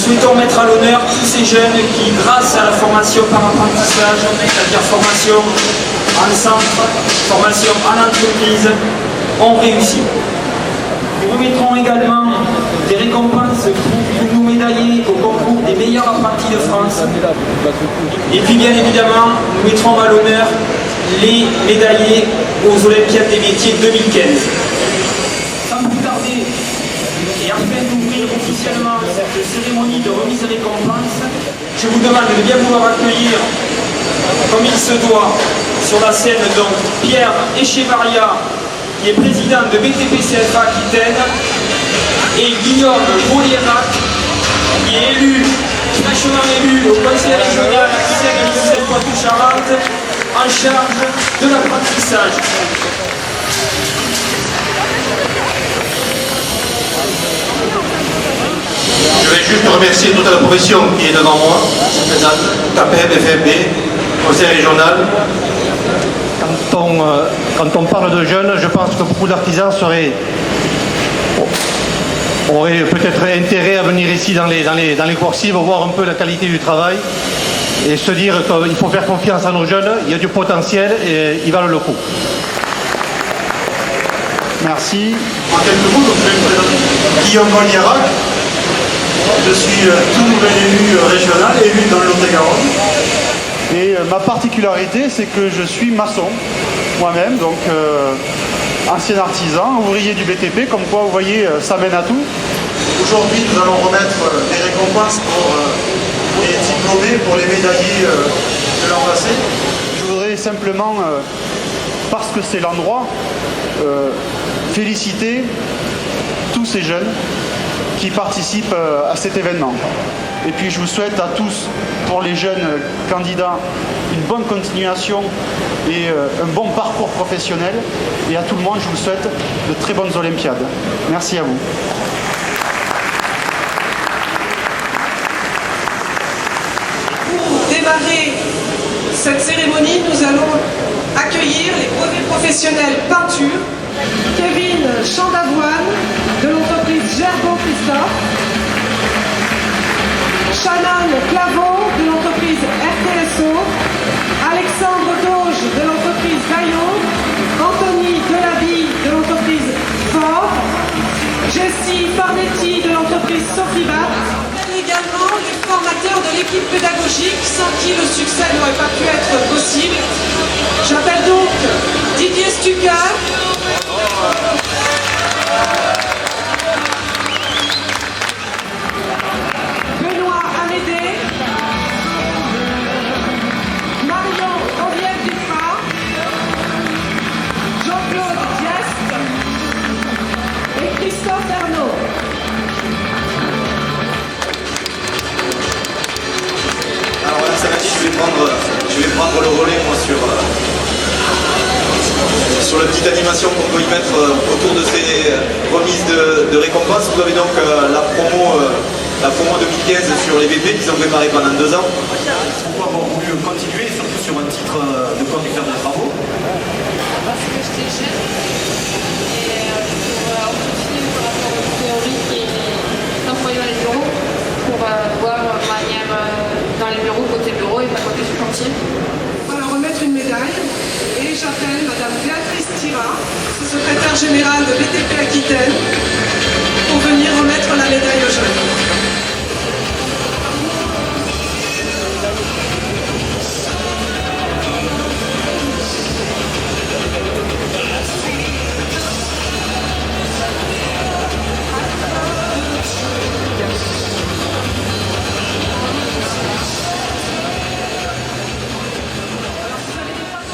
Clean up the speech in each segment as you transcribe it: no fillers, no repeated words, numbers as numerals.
souhaitons mettre à l'honneur tous ces jeunes qui, grâce à la formation par apprentissage, c'est-à-dire formation en centre, formation en entreprise, ont réussi. Nous remettrons également des récompenses pour nos médaillés au concours des meilleurs apprentis de France. Et puis bien évidemment, nous mettrons à l'honneur les médaillés aux Olympiades des métiers 2015. Sans plus tarder, et afin d'ouvrir officiellement cette cérémonie de remise et récompense, je vous demande de bien vouloir accueillir, comme il se doit, sur la scène donc Pierre Echevarria, qui est président de BTP CFA Aquitaine, et Guillaume Bollierac, qui est élu, fraîchement élu au conseil régional Aquitaine et Poitou-Charentes, en charge de l'apprentissage. Je vais juste remercier toute la profession qui est devant moi, présente, CAPEB, FFB, conseil régional. Quand on parle de jeunes, je pense que beaucoup d'artisans auraient peut-être intérêt à venir ici dans les coursives, voir un peu la qualité du travail et se dire qu'il faut faire confiance à nos jeunes, il y a du potentiel et ils valent le coup. Merci. En quelques mots, donc, je vais me présenter. Guillaume Bollierac, je suis tout nouvel élu régional, élu dans le Lot-et-Garonne. Et ma particularité, c'est que je suis maçon, moi-même, donc ancien artisan, ouvrier du BTP, comme quoi vous voyez, ça mène à tout. Aujourd'hui, nous allons remettre des récompenses pour les diplômés, pour les médaillés de l'an passé. Je voudrais simplement, parce que c'est l'endroit, féliciter tous ces jeunes qui participent à cet événement. Et puis je vous souhaite à tous, pour les jeunes candidats, une bonne continuation et un bon parcours professionnel. Et à tout le monde, je vous souhaite de très bonnes Olympiades. Merci à vous. Pour démarrer cette cérémonie, nous allons accueillir les brevets professionnels peinture, Kevin Chandavoine de l'entreprise Gergon Christophe, Shannon Clavot de l'entreprise RTSO, Alexandre Doge de l'entreprise Vaillon, Anthony Delaville de l'entreprise Fort, Jessie Farnetti de l'entreprise Sofibat. Également les formateurs de l'équipe pédagogique sans qui le succès n'aurait pas pu être possible. J'appelle donc Didier Stucker, Benoît Amédée, Marion Henriette Duprat, Jean-Claude Diest et Christophe Ernaud. Alors là, ça va dire, je vais prendre le relais moi sur la petite animation qu'on peut y mettre autour de ces remises de récompenses. Vous avez donc la promo 2015 sur les BP qu'ils ont préparé pendant 2 ans. Pourquoi avoir voulu continuer, surtout sur un titre de conducteur de travaux? Parce que j'étais jeune et pour continuer par rapport aux théories et employés dans les bureaux pour voir ma manière dans les bureaux, côté bureau et pas côté du chantier. On va leur remettre une médaille et j'appelle Madame Béatrice Tira, secrétaire générale de BTP Aquitaine, pour venir remettre la médaille aux jeunes.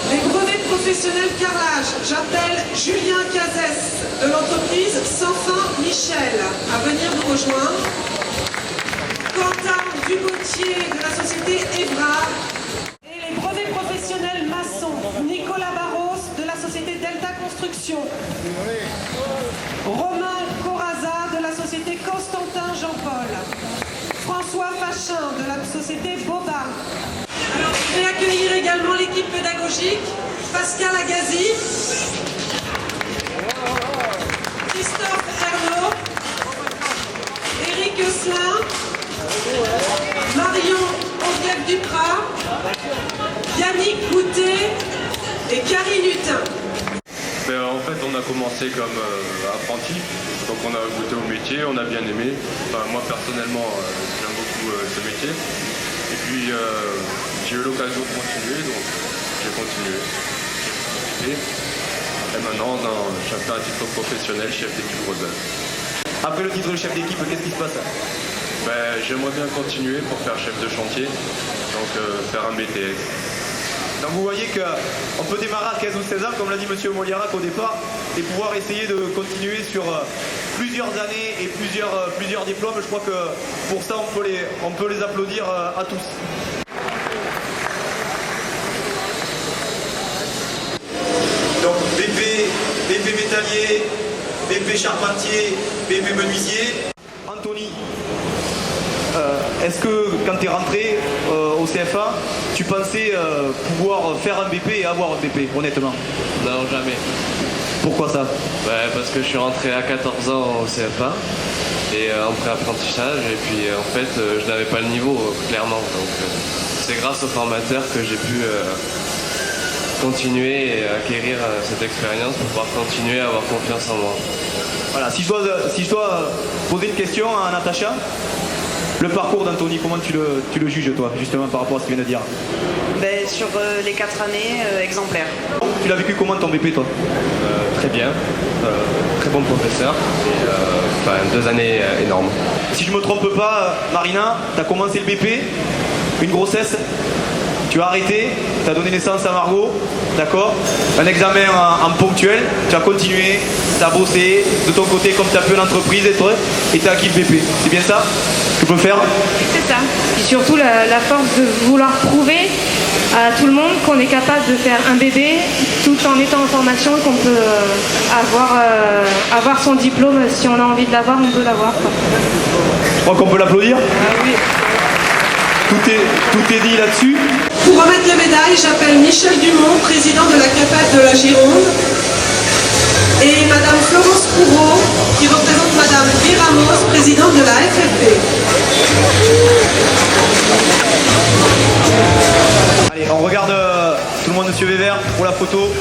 Les brevets professionnels carrelage, j'appelle Julien Cazès de l'entreprise Sans Fin Michel à venir nous rejoindre. Quentin Dugautier de la société Evra. Et les brevets professionnels maçons, Nicolas Barros de la société Delta Construction. Romain Coraza de la société Constantin Jean-Paul. François Fachin de la société Boba. Alors, je vais accueillir également l'équipe pédagogique, Pascal Agazi, Christophe Ernaud, Éric Eusselin, Marion Ondiac-Duprat, Yannick Goutet et Karine Hutin. En fait, on a commencé comme apprenti, donc on a goûté au métier, on a bien aimé. Enfin, moi personnellement, j'aime beaucoup ce métier. Et puis j'ai eu l'occasion de continuer, donc j'ai continué. Et maintenant, j'ai fait un titre professionnel, chef d'équipe Rosal. Après le titre de chef d'équipe, qu'est-ce qui se passe? J'aimerais bien continuer pour faire chef de chantier, donc faire un BTS. Donc vous voyez qu'on peut démarrer à 15 ou 16 ans, comme l'a dit M. Moliarac au départ, et pouvoir essayer de continuer sur plusieurs années et plusieurs diplômes. Je crois que pour ça, on peut les applaudir à tous. Donc BP métallier, BP charpentier, BP menuisier. Anthony, est-ce que quand tu es rentré au CFA, tu pensais pouvoir faire un BP et avoir un BP, honnêtement? Non, jamais. Pourquoi ça? Parce que je suis rentré à 14 ans au CFA et en pré-apprentissage et puis en fait je n'avais pas le niveau clairement. Donc c'est grâce au formateur que j'ai pu continuer et acquérir cette expérience pour pouvoir continuer à avoir confiance en moi. Voilà, si je dois poser une question à Natacha, le parcours d'Anthony, comment tu le juges toi, justement par rapport à ce qu'il vient de dire? Sur les 4 années, exemplaire. Tu l'as vécu comment ton BP toi? Très bien, très bon professeur et 2 années énormes. Si je me trompe pas, Marina, tu as commencé le BP, une grossesse, tu as arrêté, tu as donné naissance à Margot, d'accord? Un examen en ponctuel, tu as continué, tu as bossé de ton côté comme tu as pu en entreprise et tu as acquis le BP. C'est bien ça que tu peux faire? C'est ça. Et surtout la force de vouloir prouver à tout le monde qu'on est capable de faire un bébé tout en étant en formation, qu'on peut avoir son diplôme. Si on a envie de l'avoir, on peut l'avoir. Je crois qu'on peut l'applaudir. Oui. Tout est dit là-dessus. Pour remettre les médailles, j'appelle Michel Dumont, président de la CAPAD de la Gironde, et Madame Florence Courreau, qui représente Madame V. Ramos, présidente de la FFP. Allez, on regarde tout le monde, Monsieur Weber, pour la photo.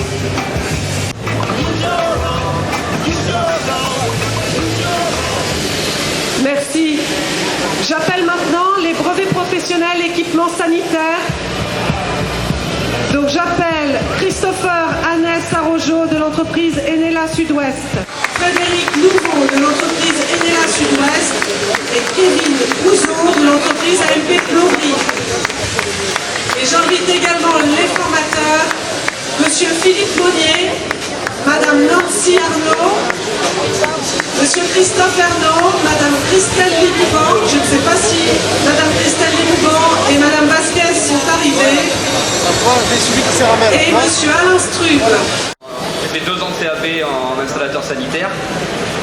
Merci. J'appelle maintenant les brevets professionnels équipements sanitaires. Donc j'appelle Christopher Annès Arrojo de l'entreprise Enela Sud-Ouest, Frédéric Nouveau de l'entreprise Enela Sud-Ouest et Kevin Ouzo de l'entreprise AMP Plomberie. Et j'invite également les formateurs, Monsieur Philippe Monnier, Madame Nancy Arnaud, Monsieur Christophe Ernaud, Madame Christelle Limouban, je ne sais pas si Madame Christelle Limouban et Madame Vasquez sont arrivées, et Monsieur Alain Strub. J'ai fait 2 ans de CAP en installateur sanitaire.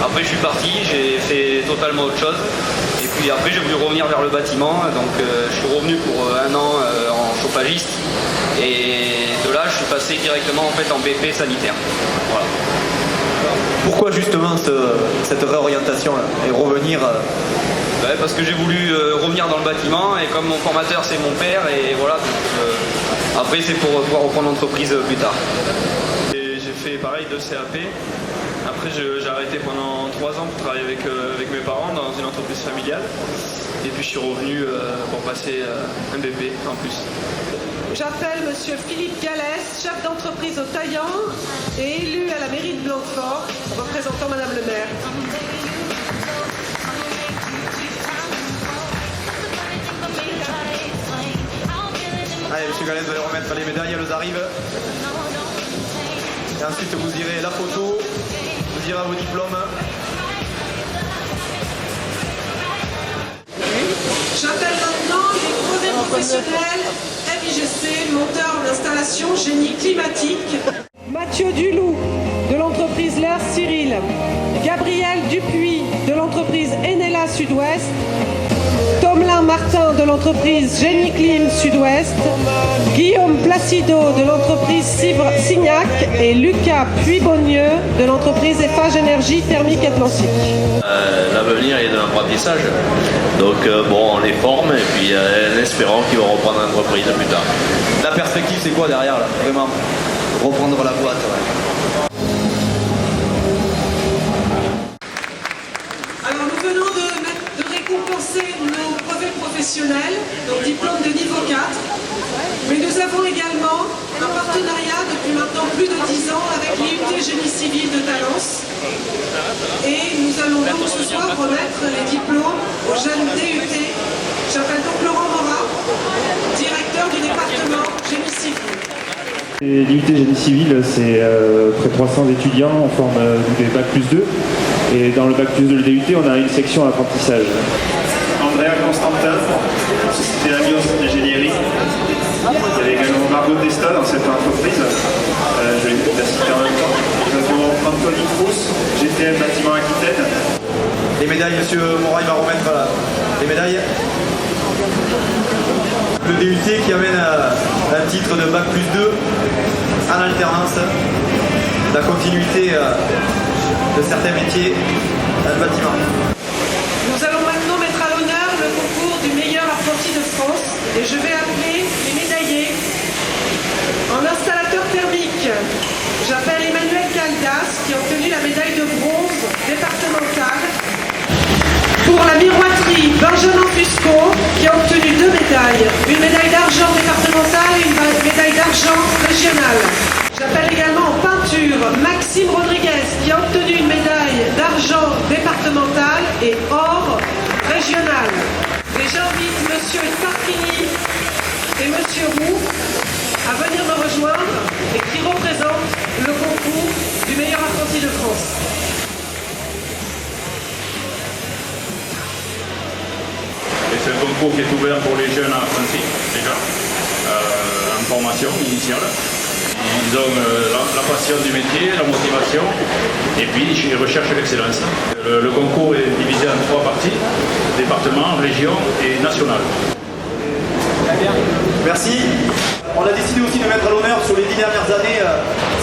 Après je suis parti, j'ai fait totalement autre chose. Et puis après j'ai voulu revenir vers le bâtiment, donc je suis revenu pour 1 an en chauffagiste. Et de là je suis passé directement en fait en BP sanitaire. Voilà. Pourquoi justement cette réorientation là, et revenir Parce que j'ai voulu revenir dans le bâtiment et comme mon formateur c'est mon père et voilà. Donc, après c'est pour pouvoir reprendre l'entreprise plus tard. J'ai fait pareil 2 CAP. Après j'ai arrêté pendant 3 ans pour travailler avec mes parents dans une entreprise familiale. Et puis je suis revenu pour passer un BP en plus. J'appelle Monsieur Philippe Gallès, chef d'entreprise au Taillan et élu à la mairie de Blanquefort, représentant Madame le maire. Allez, Monsieur Gallès, vous allez remettre les médailles, elles arrivent. Et ensuite, vous irez la photo, vous irez à vos diplômes. J'appelle maintenant les brevets professionnels MIGC, monteur en installation génie climatique. Mathieu Dulou de l'entreprise L'Air Cyril, Gabriel Dupuis de l'entreprise Enela Sud-Ouest, Tom Alain Martin de l'entreprise Génie Clim Sud-Ouest, Guillaume Placido de l'entreprise Signac et Lucas Puy-Beaunieu de l'entreprise Eiffage Énergie Thermique Atlantique. L'avenir est de l'apprentissage. Donc bon, on les forme et puis en espérant qu'ils vont reprendre l'entreprise plus tard. La perspective, c'est quoi derrière, là, vraiment? Reprendre la boîte, ouais. Alors nous venons de récompenser nos brevets professionnels, donc diplôme de niveau 4, mais nous avons également un partenariat depuis maintenant plus de 10 ans avec l'IUT Génie Civil de Talence, et nous allons donc ce soir remettre les diplômes aux jeunes DUT. J'appelle donc Laurent Morat, directeur du département Génie Civil. L'IUT Génie Civil, c'est près de 300 étudiants, on forme des Bac plus 2. Et dans le Bac plus 2 de l'IUT, on a une section apprentissage. Andrea Constantin, société Amios Ingénierie. Il y avait également Margot Testa dans cette entreprise. Je vais la citer en même temps. Nous avons Anthony Crous, GTM Bâtiment Aquitaine. Les médailles, monsieur Morat, il va remettre les médailles. Le DUT qui amène un titre de Bac plus 2 en alternance. La continuité de certains métiers dans le bâtiment. Nous allons maintenant mettre à l'honneur le concours du meilleur apprenti de France et je vais appeler les médaillés. En installateur thermique, j'appelle Emmanuel Caldas qui a obtenu la médaille de bronze départementale. Pour la miroiterie, Benjamin Fusco qui a obtenu 2 médailles, une médaille d'argent départementale et une médaille d'argent régionale. J'appelle également en peinture Maxime Rodriguez qui a obtenu une médaille d'argent départementale et or régional. Et j'invite monsieur Tarquini et monsieur Roux à venir me rejoindre et qui représentent le concours du meilleur apprenti de France. Et c'est un concours qui est ouvert pour les jeunes apprentis, déjà, en formation initiale. Ils ont la passion du métier, la motivation, et puis ils recherchent l'excellence. Le concours est divisé en 3 parties, département, région et national. Merci. On a décidé aussi de mettre à l'honneur sur les 10 dernières années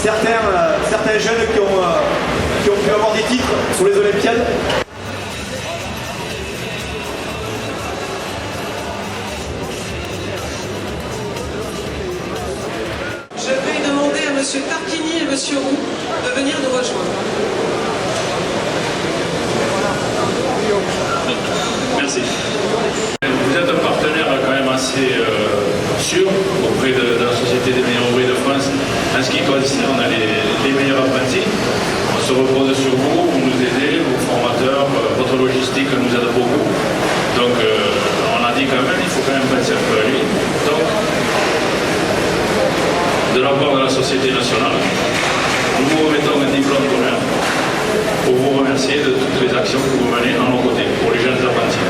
certains jeunes qui ont pu avoir des titres sur les Olympiades. Je vais demander à monsieur Tarquini et monsieur Roux de venir nous rejoindre. Merci. Vous êtes un partenaire quand même assez sûr auprès de la Société des meilleurs ouvriers de France. En ce qui concerne les meilleurs apprentis, on se repose sur vous, vous nous aidez, vos formateurs, votre logistique nous aide beaucoup. Donc on a dit quand même, il faut quand même penser un peu à lui. Donc, de la part de la Société nationale, nous vous remettons un diplôme d'honneur pour vous remercier de toutes les actions que vous menez à nos côtés pour les jeunes apprentis.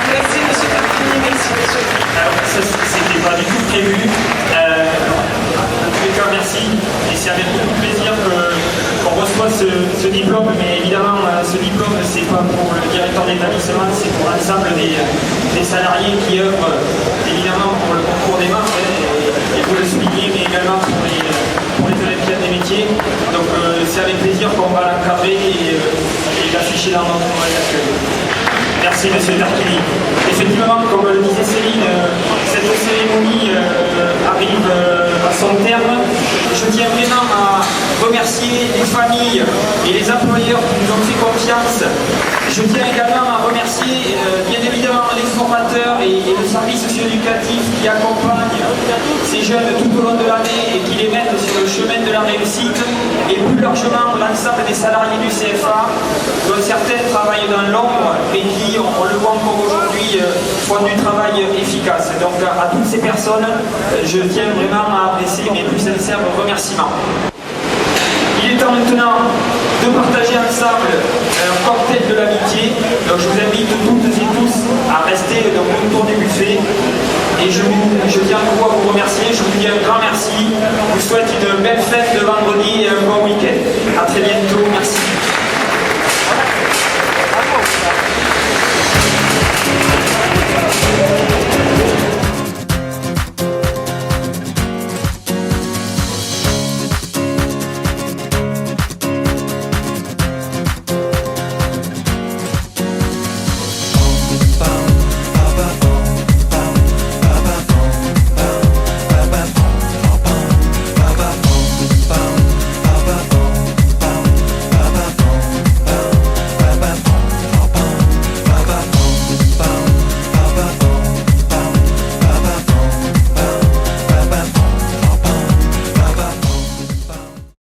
Merci monsieur Tarquini, merci monsieur. Alors ça c'était pas du tout prévu. En tous les cas merci. Et c'est avec beaucoup de plaisir qu'on reçoit ce diplôme, mais évidemment ce diplôme c'est pas pour le directeur d'établissement, c'est pour l'ensemble des salariés qui œuvrent évidemment pour le concours des marques, et pour le souligner, mais également pour les Olympiades des métiers. Donc c'est avec plaisir qu'on va l'encadrer et l'afficher dans notre accueil. Merci monsieur Tarquini. Effectivement, comme le disait Céline, cette cérémonie arrive à son terme. Je tiens vraiment à remercier les familles et les employeurs qui nous ont fait confiance. Je tiens également à remercier bien évidemment les formateurs et le service socio-éducatif qui accompagnent ces jeunes tout au long de l'année et qui les mettent sur le chemin de la réussite, et plus largement l'ensemble des salariés du CFA, dont certains travaillent dans l'ombre mais qui, on le voit encore aujourd'hui, font du travail efficace. Donc à toutes ces personnes, je tiens vraiment à adresser mes plus sincères remerciements. Il est temps maintenant de partager ensemble un cocktail de l'amitié. Donc je vous invite toutes et tous à rester autour du buffet. Et je tiens à vous remercier, je vous dis un grand merci. Je vous souhaite une belle fête de vendredi et un bon week-end. A très bientôt.